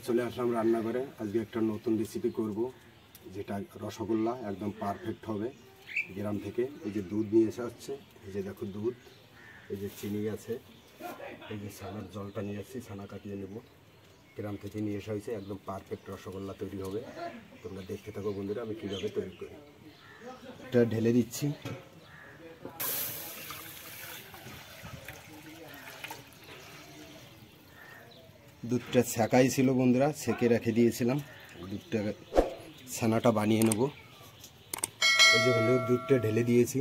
চলে আসলাম রান্নাঘরে। আজকে একটা নতুন রেসিপি করব, যেটা রসগোল্লা একদম পারফেক্ট হবে। গ্রাম থেকে এই যে দুধ নিয়ে এসে আসছে, এই যে দেখো দুধ, এই যে চিনি আছে, এই যে ছানার জলটা নিয়ে আসছি, ছানা কাটিয়ে নেব। গ্রাম থেকে নিয়ে আসা হয়েছে, একদম পারফেক্ট রসগোল্লা তৈরি হবে। তোমরা দেখতে থাকো বন্ধুরা, আমি কীভাবে তৈরি করি। এটা ঢেলে দিচ্ছি। দুধটা সেকাই ছিল বন্ধুরা, সেকে রেখে দিয়েছিলাম। দুধটা ছানাটা বানিয়ে নেব। এই যে বন্ধু দুধটা ঢেলে দিয়েছি।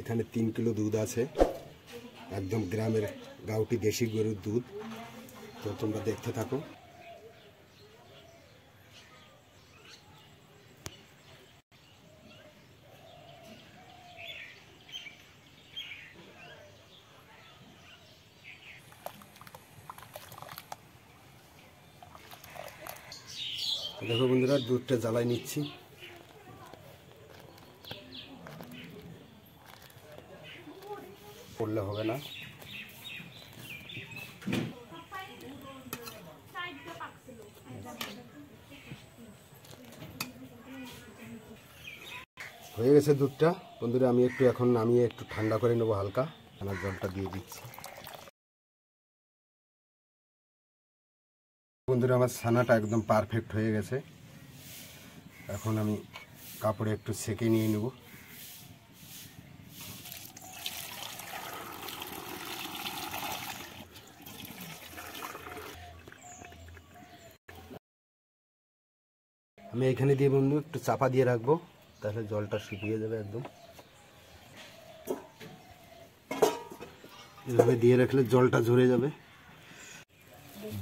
এখানে 3 কিলো দুধ আছে, একদম গ্রামের গাউটি দেশি গরুর দুধ। তো তোমরা দেখতে থাকো। দেখো বন্ধুরা, দুধটা জ্বালাই নিচ্ছি। পড়লে হবে না। হয়ে গেছে দুধটা বন্ধুরা। আমি একটু এখন নামিয়ে একটু ঠান্ডা করে নেবো হালকা। ছানার জলটা দিয়ে দিচ্ছি বন্ধুরা। আমার ছানাটা একদম পারফেক্ট হয়ে গেছে। এখন আমি কাপড়ে একটু সেকে নিয়ে নেব। আমি এখানে দিয়ে বন্ধু একটু চাপা দিয়ে রাখবো, তাহলে জলটা শুকিয়ে যাবে একদম। এভাবে দিয়ে রাখলে জলটা ঝরে যাবে।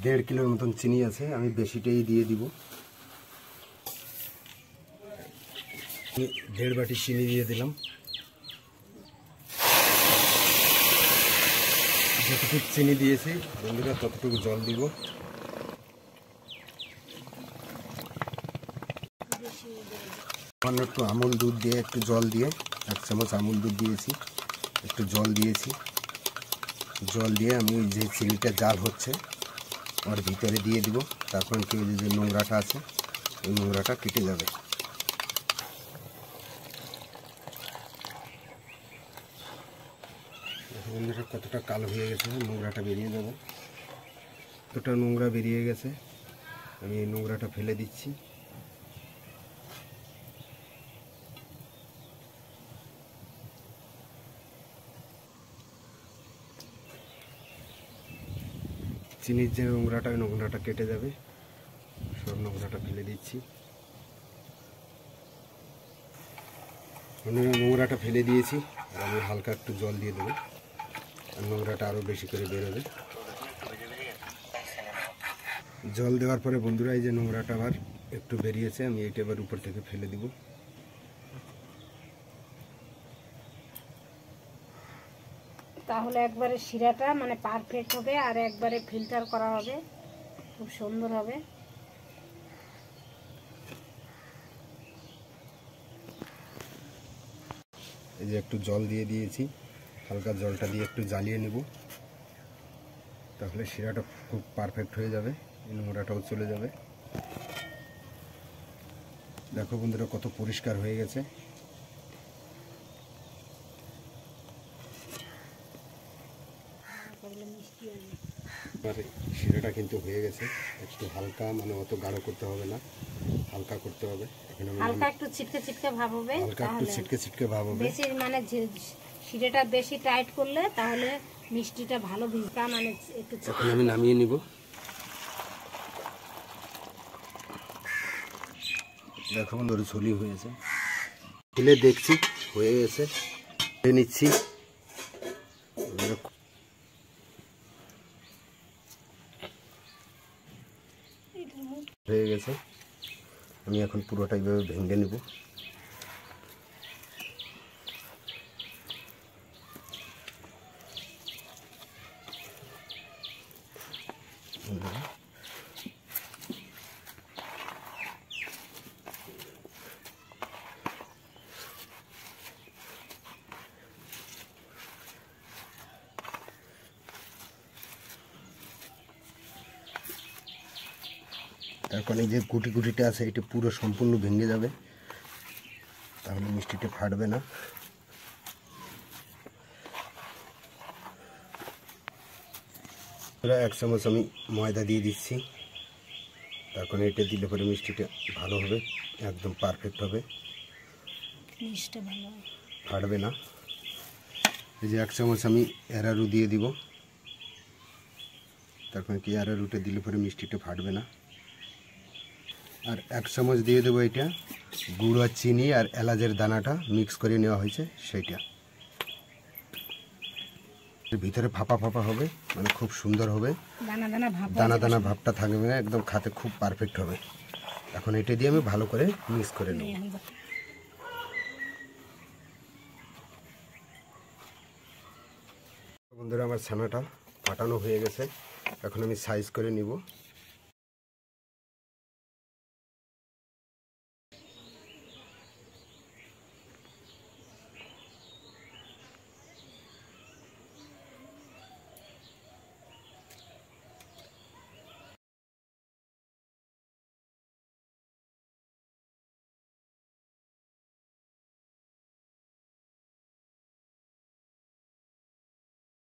1.5 কিলোর মতন চিনি আছে, আমি বেশিটাই দিয়ে দিব। 1.5 বাটি চিনি দিয়ে দিলাম। যতটুকু চিনি দিয়েছি বন্ধুরা, ততটুকু জল দিব। সামান্য একটু আমুল দুধ দিয়ে, একটু জল দিয়ে, 1 চামচ আমুল দুধ দিয়েছি, একটু জল দিয়েছি। জল দিয়ে আমি ওই যে চিনিটা জাল হচ্ছে ওর ভিতরে দিয়ে দিব। তারপর কি যে নোংরাটা আছে, ওই নোংরাটা কেটে যাবে। বন্ধুরা কতটা কালো হয়ে গেছে, নোংরাটা বেরিয়ে যাবে। কতটা নোংরা বেরিয়ে গেছে, আমি এই নোংরাটা ফেলে দিচ্ছি। চিনির যে নোংরাটা, ওই নোংরাটা কেটে যাবে। সব নোংরাটা ফেলে দিচ্ছি। নোংরাটা ফেলে দিয়েছি, আর আমি হালকা একটু জল দিয়ে দেবো, আর নোংরাটা আরও বেশি করে বেরোবে। জল দেওয়ার পরে বন্ধুরা, এই যে নোংরাটা আবার একটু বেরিয়েছে, আমি এইটা এবার উপর থেকে ফেলে দিব। তাহলে একবারে শিরাটা মানে পারফেক্ট হবে, আর একবারে ফিল্টার করা হবে, খুব সুন্দর হবে। এই যে একটু জল দিয়ে দিয়েছি, হালকা জলটা দিয়ে একটু জ্বালিয়ে নেব, তাহলে শিরাটা খুব পারফেক্ট হয়ে যাবে, এই নোংরাটাও চলে যাবে। দেখো বন্ধুরা কত পরিষ্কার হয়ে গেছে। শিরাটা কিন্তু হয়ে গেছে। একটু হালকা, মানে অত গাঢ় করতে হবে না, হালকা করতে হবে। হালকা একটু ছিটকে ছিটকে ভাব হবে, হালকা একটু ছিটকে ছিটকে ভাব হবে। বেশি মানে শিরাটা বেশি টাইট করলে তাহলে মিষ্টিটা ভালো ভিজবে, মানে একটু। এখন আমি নামিয়ে নিব। দেখো বন্ধুরা ঝুলি হয়েছে, খুলে দেখছি হয়ে গেছে, নিচ্ছি। হয়ে গেছে, আমি এখন পুরোটা এইভাবে ভেঙে নেব। এখন এই যে কুটি কুটিটা আছে এটা পুরো সম্পূর্ণ ভেঙে যাবে, তাহলে মিষ্টিটা ফাটবে না। এক চামচ আমি ময়দা দিয়ে দিচ্ছি, তারপর এটা দিলে পরে মিষ্টিটা ভালো হবে, একদম পারফেক্ট হবে, ফাটবে না। এই যে এক চামচ আমি অ্যারারু দিয়ে দিব, তারপরে কি অ্যারারুটা দিলে পরে মিষ্টিটা ফাটবে না। আর এক চামচ দিয়ে দেবো এটা গুড় আর চিনি আর এলাচের দানাটা মিক্স করে নেওয়া হয়েছে সেইটা। ভিতরে ফাঁপা ফাঁপা হবে, মানে খুব সুন্দর হবে, দানা দানা ভাবটা থাকবে না, একদম খেতে খুব পারফেক্ট হবে। এখন এটা দিয়ে আমি ভালো করে মিক্স করে নেব। বন্ধুরা আমার ছানাটা ফাটানো হয়ে গেছে, এখন আমি সাইজ করে নিব।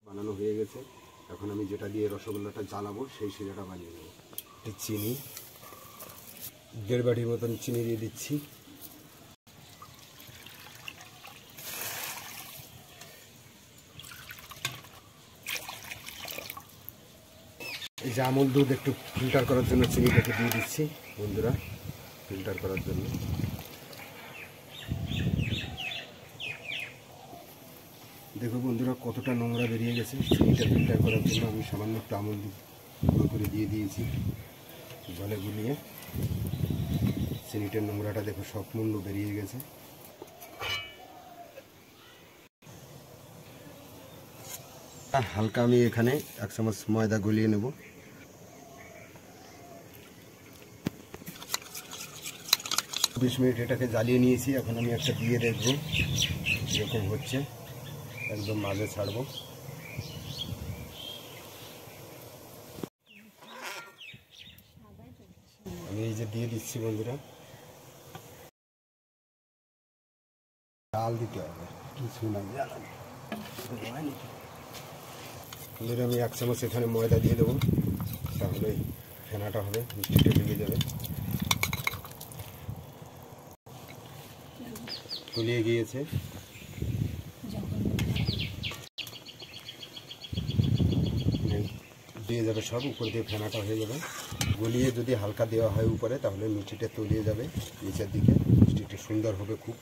বানানো হয়ে গেছে, এখন আমি যেটা দিয়ে রসগোল্লাটা জ্বালাবো সেই শিরাটা বানিয়ে নেব। চিনি 1.5 বাটির মতন চিনি দিয়ে দিচ্ছি। এই যে আমুল দুধ একটু ফিল্টার করার জন্য চিনিটাকে দিয়ে দিচ্ছি বন্ধুরা, ফিল্টার করার জন্য। দেখো বন্ধুরা কতটা নোংরা বেরিয়ে গেছে, চিনিটা ফিল্টার করার জন্য আমি সামান্য একটু আমুল দুধ গুঁড়ো করে দিয়ে দিয়েছি জলে গুলিয়ে। চিনিটার নোংরাটা দেখো সম্পূর্ণ বেরিয়ে গেছে। হালকা আমি এখানে 1 চামচ ময়দা গলিয়ে নেব। বিশ মিনিট এটাকে জ্বালিয়ে নিয়েছি, এখন আমি একটা দিয়ে দেখবো এরকম হচ্ছে, একদম মাঝে ছাড়বো। আমি এই যে দিয়ে দিচ্ছি বন্ধুরা, ডাল দিতে হবে, কিছু না বন্ধুরা। আমি 1 চামচ এখানে ময়দা দিয়ে দেবো, তাহলে ফেনাটা হবে, মিষ্টিটা লেগে যাবে। গলিয়ে গিয়েছে, দিয়ে যাবে সব, উপর দিয়ে ফেনাটা হয়ে যাবে। গলিয়ে যদি হালকা দেওয়া হয় উপরে, তাহলে মিষ্টিটা তলিয়ে যাবে নিচের দিকে, মিষ্টিটা সুন্দর হবে খুব।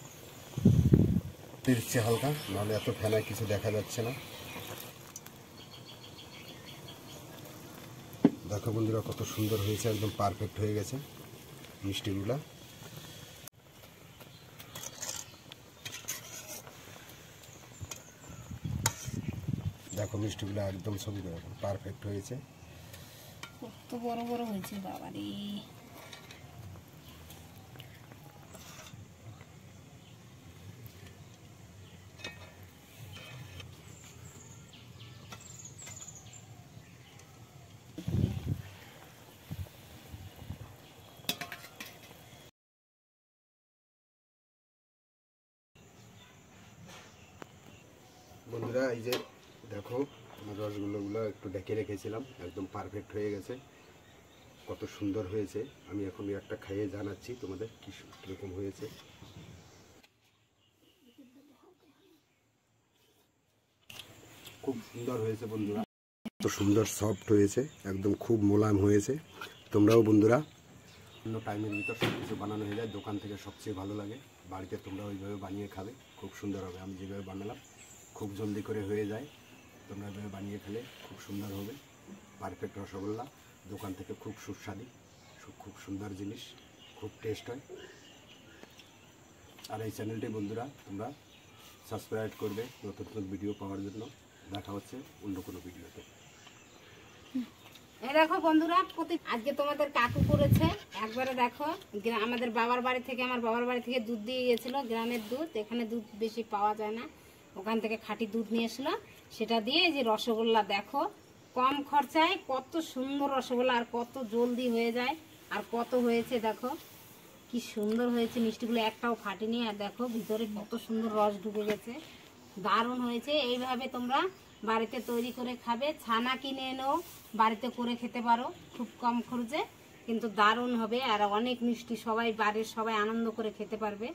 দিচ্ছে হালকা, নাহলে এত ফেনায় কিছু দেখা যাচ্ছে না। দেখো বন্ধুরা কত সুন্দর হয়েছে, একদম পারফেক্ট হয়ে গেছে মিষ্টিগুলা। দেখো মিষ্টিগুলো একদম সবই পারফেক্ট হয়েছে, কত বড় বড় হয়েছে বাবারে। বন্ধুরা এই যে দেখো আমার রসগোল্লাগুলো একটু ঢেকে রেখেছিলাম, একদম পারফেক্ট হয়ে গেছে, কত সুন্দর হয়েছে। আমি এখন একটা খাইয়ে জানাচ্ছি তোমাদের কীরকম হয়েছে। খুব সুন্দর হয়েছে বন্ধুরা, কত সুন্দর সফট হয়েছে, একদম খুব মোলায়েম হয়েছে। তোমরাও বন্ধুরা অন্য টাইমের ভিতর সব কিছু বানানো হয়ে যায়, দোকান থেকে সবচেয়ে ভালো লাগে, বাড়িতে তোমরা ওইভাবে বানিয়ে খাবে, খুব সুন্দর হবে। আমি যেভাবে বানালাম খুব জলদি করে হয়ে যায়, তোমরা এভাবে বানিয়ে খেলে খুব সুন্দর হবে। পারফেক্ট রসগোল্লা, দোকান থেকে খুব সুস্বাদু, খুব সুন্দর জিনিস, খুব টেস্ট হয়। আর এই চ্যানেলটি বন্ধুরা তোমরা সাবস্ক্রাইব করবে নতুন নতুন ভিডিও পাওয়ার জন্য। দেখা হচ্ছে অন্য কোনো ভিডিওতে। এই দেখো বন্ধুরা, আজকে তোমাদের কাকু করেছে একবারে। দেখো আমাদের বাবার বাড়ি থেকে, আমার বাবার বাড়ি থেকে দুধ দিয়ে গেছিলো, গ্রামের দুধ, এখানে দুধ বেশি পাওয়া যায় না, ওখান থেকে খাঁটি দুধ নিয়ে এসলো, সেটা দিয়ে এই যে রসগোল্লা দেখো কম খরচায় কত সুন্দর রসগোল্লা, আর কত জলদি হয়ে যায়। আর কত হয়েছে দেখো, কি সুন্দর হয়েছে মিষ্টিগুলো, একটাও ফাটেনি। আর দেখো ভিতরে কত সুন্দর রস ঢুকে গেছে, দারুণ হয়েছে। এইভাবে তোমরা বাড়িতে তৈরি করে খাবে, ছানা কিনে এনেও বাড়িতে করে খেতে পারো খুব কম খরচে, কিন্তু দারুণ হবে আর অনেক মিষ্টি, সবাই বাড়ির সবাই আনন্দ করে খেতে পারবে।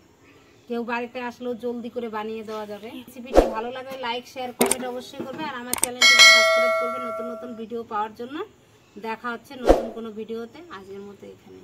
কেউ বাড়িতে আসলেও জলদি করে বানিয়ে দেওয়া যাবে। রেসিপিটি ভালো লাগলে লাইক শেয়ার কমেন্ট অবশ্যই করবে, আর আমার চ্যানেলটিকে সাবস্ক্রাইব করবে নতুন নতুন ভিডিও পাওয়ার জন্য। দেখা হচ্ছে নতুন কোনো ভিডিওতে, আজকের মতো এখানে।